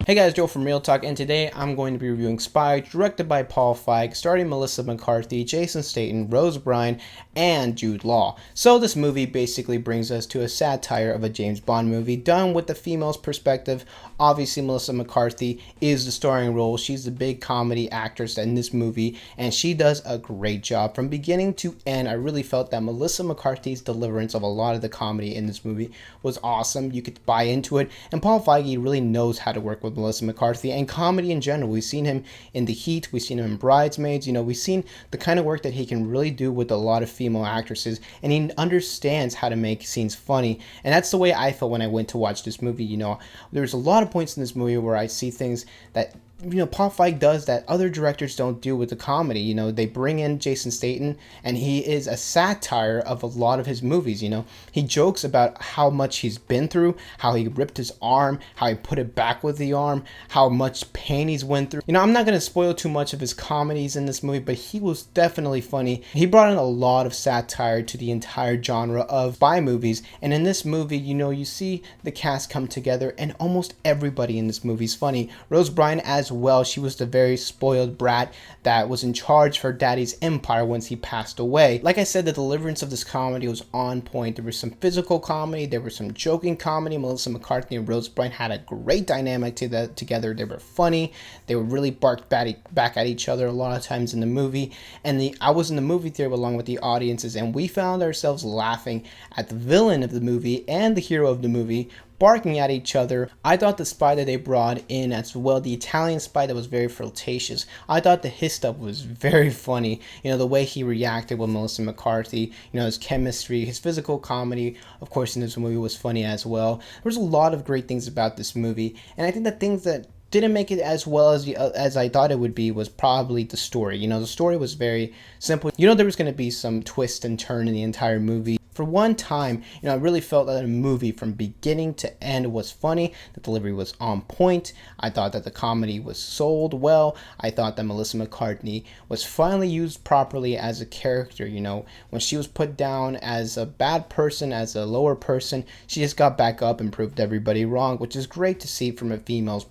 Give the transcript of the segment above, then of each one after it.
Hey guys, Joe from Real Talk, and today I'm going to be reviewing Spy, directed by Paul Fieg, starring Melissa McCarthy, Jason Statham, Rose Byrne, and Jude Law. So this movie basically brings us to a satire of a James Bond movie done with the female's perspective. Obviously, Melissa McCarthy is the starring role. She's the big comedy actress in this movie, and she does a great job. From beginning to end, I really felt that Melissa McCarthy's deliverance of a lot of the comedy in this movie was awesome. You could buy into it, and Paul Fieg really knows how to work with Melissa McCarthy and comedy in general. We've seen him in The Heat, we've seen him in Bridesmaids, we've seen the kind of work that he can really do with a lot of female actresses, and he understands how to make scenes funny. And that's the way I felt when I went to watch this movie. There's a lot of points in this movie where I see things that Paul Fieg does that other directors don't do with the comedy. They bring in Jason Statham, and he is a satire of a lot of his movies. He jokes about how much he's been through, how he ripped his arm, how he put it back with the arm, how much pain he's went through. I'm not going to spoil too much of his comedies in this movie, but he was definitely funny. He brought in a lot of satire to the entire genre of spy movies, and in this movie, you see the cast come together, and almost everybody in this movie is funny. Rose Byrne as well. She was the very spoiled brat that was in charge of her daddy's empire once he passed away. Like I said, the deliverance of this comedy was on point. There was some physical comedy, there was some joking comedy. Melissa McCarthy and Rose Byrne had a great dynamic together. They were funny. They would really bark back at each other a lot of times in the movie. And I was in the movie theater along with the audiences, and we found ourselves laughing at the villain of the movie and the hero of the movie barking at each other. I thought the spy that they brought in as well, the Italian spy that was very flirtatious, I thought that his stuff was very funny. The way he reacted with Melissa McCarthy, his chemistry, his physical comedy, of course, in this movie was funny as well. There was a lot of great things about this movie, and I think the things that didn't make it as well as I thought it would be was probably the story. The story was very simple. There was going to be some twist and turn in the entire movie. For one time, I really felt that the movie from beginning to end was funny. The delivery was on point. I thought that the comedy was sold well. I thought that Melissa McCarthy was finally used properly as a character. When she was put down as a bad person, as a lower person, she just got back up and proved everybody wrong, which is great to see from a female's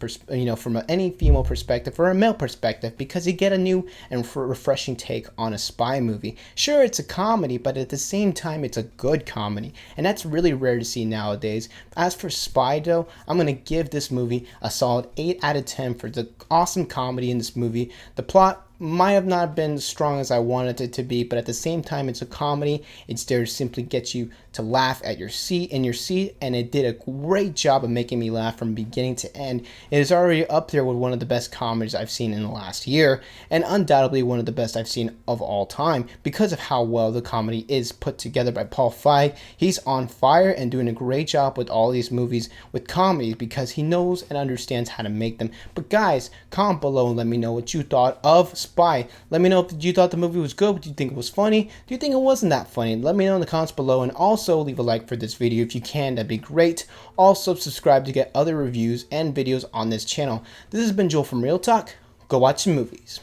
from any female perspective or a male perspective, because you get a new and refreshing take on a spy movie. Sure, it's a comedy, but at the same time, it's a good comedy, and that's really rare to see nowadays. As for Spy, though, I'm going to give this movie a solid 8 out of 10 for the awesome comedy in this movie. The plot might have not been as strong as I wanted it to be, but at the same time, it's a comedy. It's there to simply get you to laugh in your seat, and it did a great job of making me laugh from beginning to end. It is already up there with one of the best comedies I've seen in the last year, and undoubtedly one of the best I've seen of all time because of how well the comedy is put together by Paul Fieg. He's on fire and doing a great job with all these movies with comedies because he knows and understands how to make them. But guys, comment below and let me know what you thought of Spy. Let me know if you thought the movie was good. Do you think it was funny? Do you think it wasn't that funny? Let me know in the comments below, and also leave a like for this video if you can. That'd be great. Also subscribe to get other reviews and videos on this channel. This has been Joel from Real Talk. Go watch some movies.